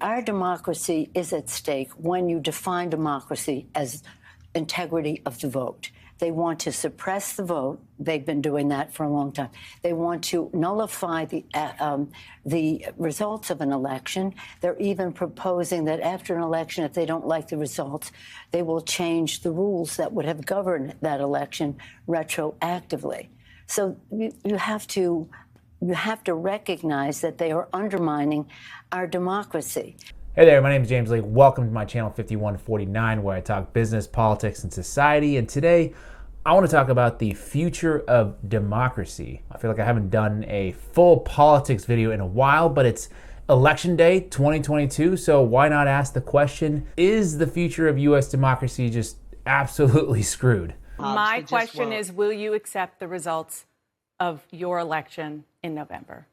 Our democracy is at stake when you define democracy as integrity of the vote. They want to suppress the vote. They've been doing that for a long time. They want to nullify the results of an election. They're even proposing that after an election, if they don't like the results, they will change the rules that would have governed that election retroactively. So you have to recognize that they are undermining our democracy. Hey there, my name is James Lee. Welcome to my channel 5149, where I talk business, politics, and society. And today, I want to talk about the future of democracy. I feel like I haven't done a full politics video in a while, but it's Election Day 2022, so why not ask the question, is the future of U.S. democracy just absolutely screwed? My question is, will you accept the results of your election in November?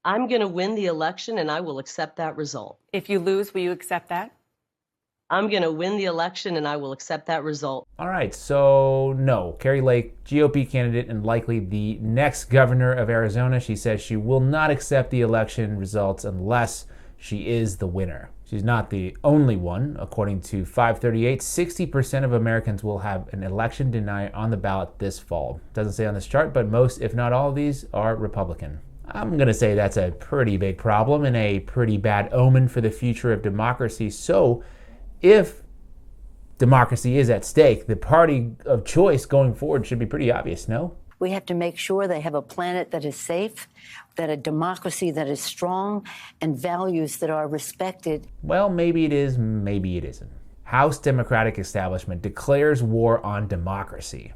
I'm going to win the election and I will accept that result. If you lose, will you accept that? I'm going to win the election and I will accept that result. All right, so no. Carrie Lake, GOP candidate and likely the next governor of Arizona, she says she will not accept the election results unless she is the winner. She's not the only one. According to 538, 60% of Americans will have an election denied on the ballot this fall. Doesn't say on this chart, but most, if not all of these, are Republican. I'm going to say that's a pretty big problem and a pretty bad omen for the future of democracy. So if democracy is at stake, the party of choice going forward should be pretty obvious, no? We have to make sure they have a planet that is safe, that a democracy that is strong, and values that are respected. Well, maybe it is, maybe it isn't. House Democratic establishment declares war on democracy.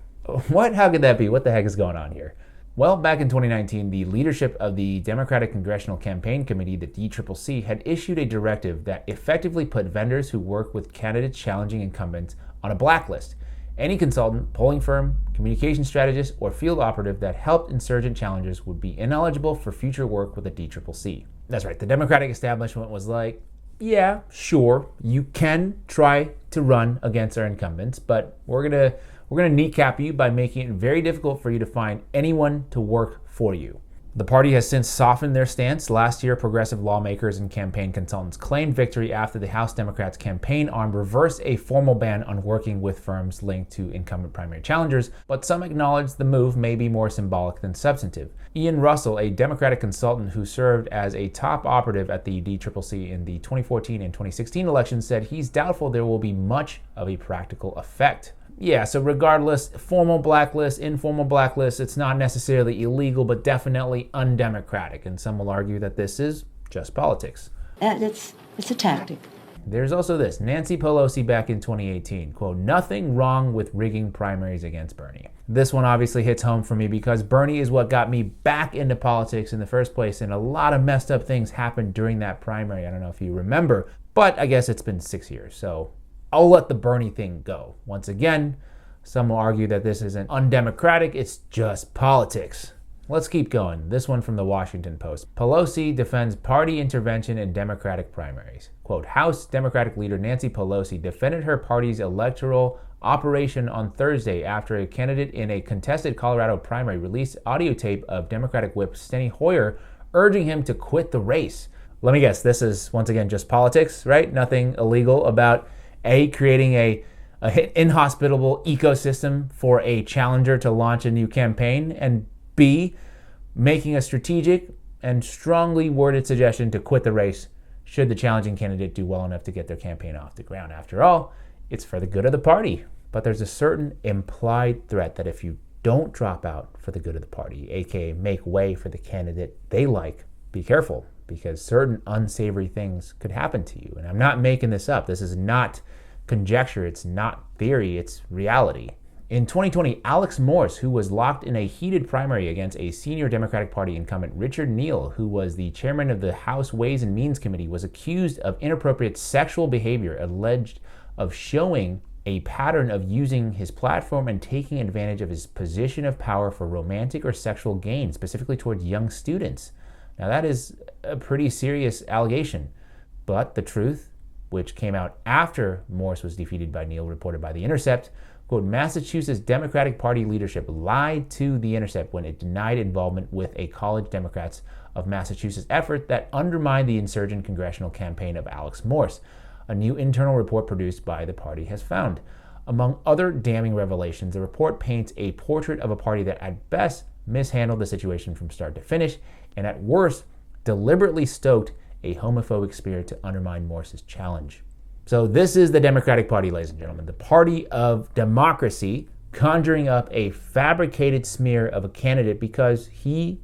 What? How could that be? What the heck is going on here? Well, back in 2019, the leadership of the Democratic Congressional Campaign Committee, the DCCC, had issued a directive that effectively put vendors who work with candidates challenging incumbents on a blacklist. Any consultant, polling firm, communication strategist, or field operative that helped insurgent challengers would be ineligible for future work with the DCCC. That's right, the Democratic establishment was like, yeah, sure, you can try to run against our incumbents, but we're gonna kneecap you by making it very difficult for you to find anyone to work for you. The party has since softened their stance. Last year, progressive lawmakers and campaign consultants claimed victory after the House Democrats' campaign arm reversed a formal ban on working with firms linked to incumbent primary challengers, but some acknowledge the move may be more symbolic than substantive. Ian Russell, a Democratic consultant who served as a top operative at the DCCC in the 2014 and 2016 elections, said he's doubtful there will be much of a practical effect. Yeah, so regardless, formal blacklist, informal blacklist, it's not necessarily illegal, but definitely undemocratic. And some will argue that this is just politics. It's a tactic. There's also this. Nancy Pelosi back in 2018, quote, nothing wrong with rigging primaries against Bernie. This one obviously hits home for me because Bernie is what got me back into politics in the first place, and a lot of messed up things happened during that primary. I don't know if you remember, but I guess it's been 6 years, so I'll let the Bernie thing go. Once again, some will argue that this isn't undemocratic, it's just politics. Let's keep going. This one from the Washington Post. Pelosi defends party intervention in Democratic primaries. Quote, House Democratic leader Nancy Pelosi defended her party's electoral operation on Thursday after a candidate in a contested Colorado primary released audio tape of Democratic Whip Steny Hoyer urging him to quit the race. Let me guess, this is once again just politics, right? Nothing illegal about A, creating a inhospitable ecosystem for a challenger to launch a new campaign, and B, making a strategic and strongly worded suggestion to quit the race should the challenging candidate do well enough to get their campaign off the ground. After all, it's for the good of the party. But there's a certain implied threat that if you don't drop out for the good of the party, aka make way for the candidate they like, be careful, because certain unsavory things could happen to you. And I'm not making this up. This is not conjecture. It's not theory. It's reality. In 2020, Alex Morse, who was locked in a heated primary against a senior Democratic Party incumbent, Richard Neal, who was the chairman of the House Ways and Means Committee, was accused of inappropriate sexual behavior, alleged of showing a pattern of using his platform and taking advantage of his position of power for romantic or sexual gain, specifically towards young students. Now, that is a pretty serious allegation, but the truth, which came out after Morse was defeated by Neal, reported by The Intercept, Quote, Massachusetts Democratic Party leadership lied to The Intercept when it denied involvement with a college Democrats of Massachusetts effort that undermined the insurgent congressional campaign of Alex Morse, a new internal report produced by the party has found. Among other damning revelations, the report paints a portrait of a party that at best mishandled the situation from start to finish, and at worst, deliberately stoked a homophobic spirit to undermine Morse's challenge. So this is the Democratic Party, ladies and gentlemen, the party of democracy, conjuring up a fabricated smear of a candidate because he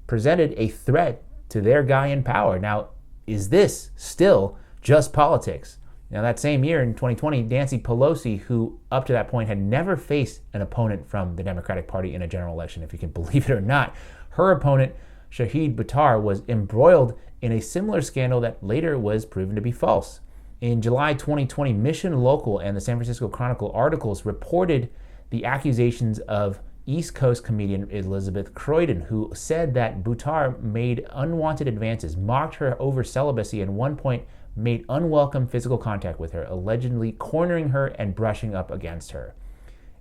presented a threat to their guy in power. Now, is this still just politics? Now, that same year in 2020, Nancy Pelosi, who up to that point had never faced an opponent from the Democratic Party in a general election, if you can believe it or not, her opponent, Shahid Buttar, was embroiled in a similar scandal that later was proven to be false. In July 2020, Mission Local and the San Francisco Chronicle articles reported the accusations of East Coast comedian Elizabeth Croydon, who said that Buttar made unwanted advances, mocked her over celibacy, and at one point made unwelcome physical contact with her, allegedly cornering her and brushing up against her.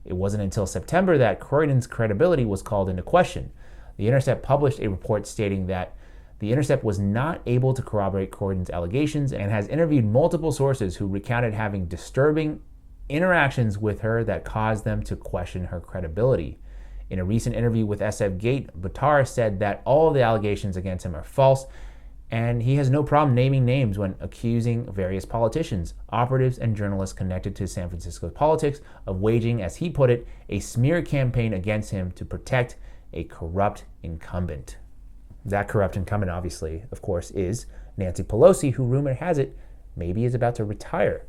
It wasn't until September that Croydon's credibility was called into question. The Intercept published a report stating that The Intercept was not able to corroborate Croydon's allegations and has interviewed multiple sources who recounted having disturbing interactions with her that caused them to question her credibility. In a recent interview with SF Gate, Buttar said that all of the allegations against him are false, and he has no problem naming names when accusing various politicians, operatives, and journalists connected to San Francisco politics of waging, as he put it, a smear campaign against him to protect a corrupt incumbent. That corrupt incumbent, obviously, of course, is Nancy Pelosi, who, rumor has it, maybe is about to retire.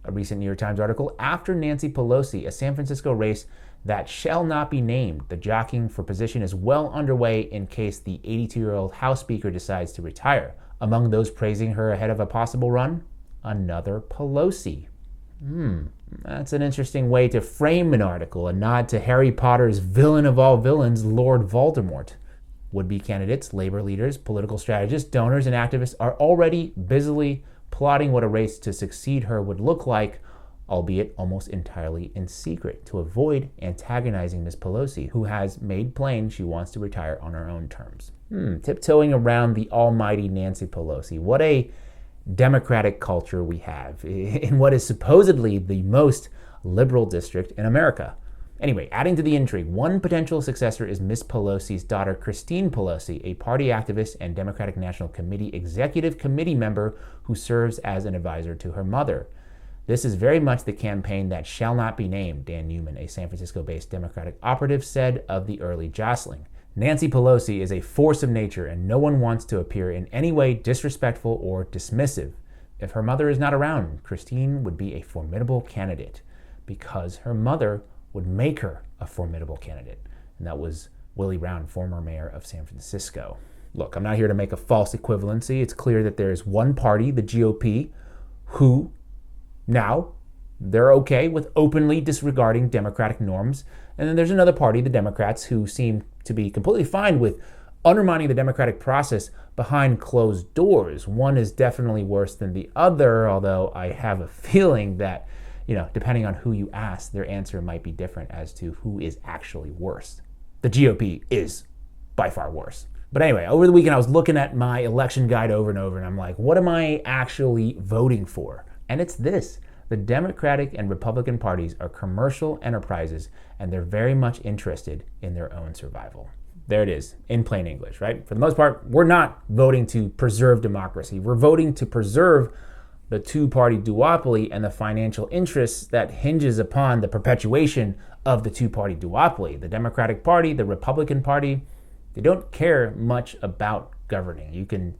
A recent New York Times article, after Nancy Pelosi, a San Francisco race that shall not be named, the jockeying for position is well underway in case the 82-year-old House Speaker decides to retire. Among those praising her ahead of a possible run, another Pelosi. That's an interesting way to frame an article, a nod to Harry Potter's villain of all villains, Lord Voldemort. Would-be candidates, labor leaders, political strategists, donors, and activists are already busily plotting what a race to succeed her would look like, albeit almost entirely in secret, to avoid antagonizing Ms. Pelosi, who has made plain she wants to retire on her own terms. Tiptoeing around the almighty Nancy Pelosi. What a democratic culture we have in what is supposedly the most liberal district in America. Anyway, adding to the intrigue, one potential successor is Ms. Pelosi's daughter, Christine Pelosi, a party activist and Democratic National Committee executive committee member who serves as an advisor to her mother. This is very much the campaign that shall not be named, Dan Newman, a San Francisco-based Democratic operative, said of the early jostling. Nancy Pelosi is a force of nature, and no one wants to appear in any way disrespectful or dismissive. If her mother is not around, Christine would be a formidable candidate because her mother would make her a formidable candidate. And that was Willie Brown, former mayor of San Francisco. Look, I'm not here to make a false equivalency. It's clear that there is one party, the GOP, who now they're okay with openly disregarding democratic norms. And then there's another party, the Democrats, who seem to be completely fine with undermining the democratic process behind closed doors. One is definitely worse than the other, although I have a feeling that, depending on who you ask, their answer might be different as to who is actually worse. The GOP is by far worse. But anyway, over the weekend, I was looking at my election guide over and over, and I'm like, what am I actually voting for? And it's this. The Democratic and Republican parties are commercial enterprises, and they're very much interested in their own survival. There it is, in plain English, right? For the most part, we're not voting to preserve democracy. We're voting to preserve the two-party duopoly and the financial interests that hinges upon the perpetuation of the two-party duopoly. The Democratic Party, the Republican Party, they don't care much about governing. You can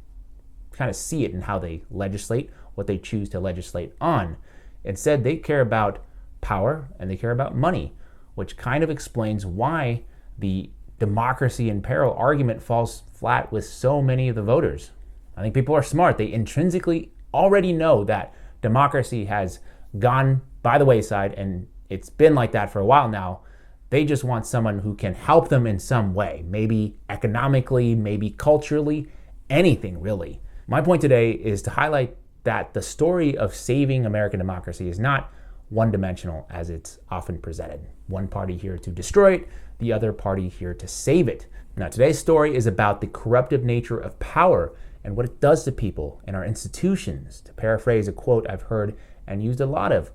kind of see it in how they legislate, what they choose to legislate on. Instead, they care about power and they care about money, which kind of explains why the democracy in peril argument falls flat with so many of the voters. I think people are smart. They intrinsically already know that democracy has gone by the wayside, and it's been like that for a while now. They just want someone who can help them in some way, maybe economically, maybe culturally, anything really. My point today is to highlight that the story of saving American democracy is not one-dimensional as it's often presented. One party here to destroy it, the other party here to save it. Now, today's story is about the corruptive nature of power and what it does to people and our institutions. To paraphrase a quote I've heard and used a lot of,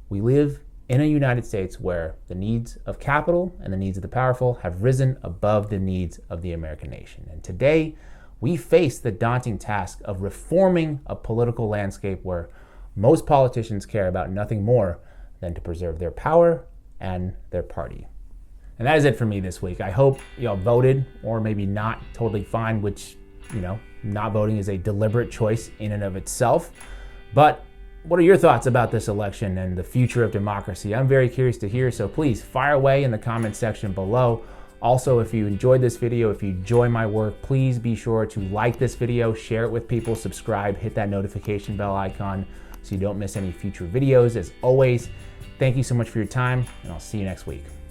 we live in a United States where the needs of capital and the needs of the powerful have risen above the needs of the American nation. And today, we face the daunting task of reforming a political landscape where most politicians care about nothing more than to preserve their power and their party. And that is it for me this week. I hope you all voted, or maybe not, totally fine, which, not voting is a deliberate choice in and of itself. But what are your thoughts about this election and the future of democracy? I'm very curious to hear, so please fire away in the comment section below. Also, if you enjoyed this video, if you enjoy my work, please be sure to like this video, share it with people, subscribe, hit that notification bell icon so you don't miss any future videos. As always, thank you so much for your time, and I'll see you next week.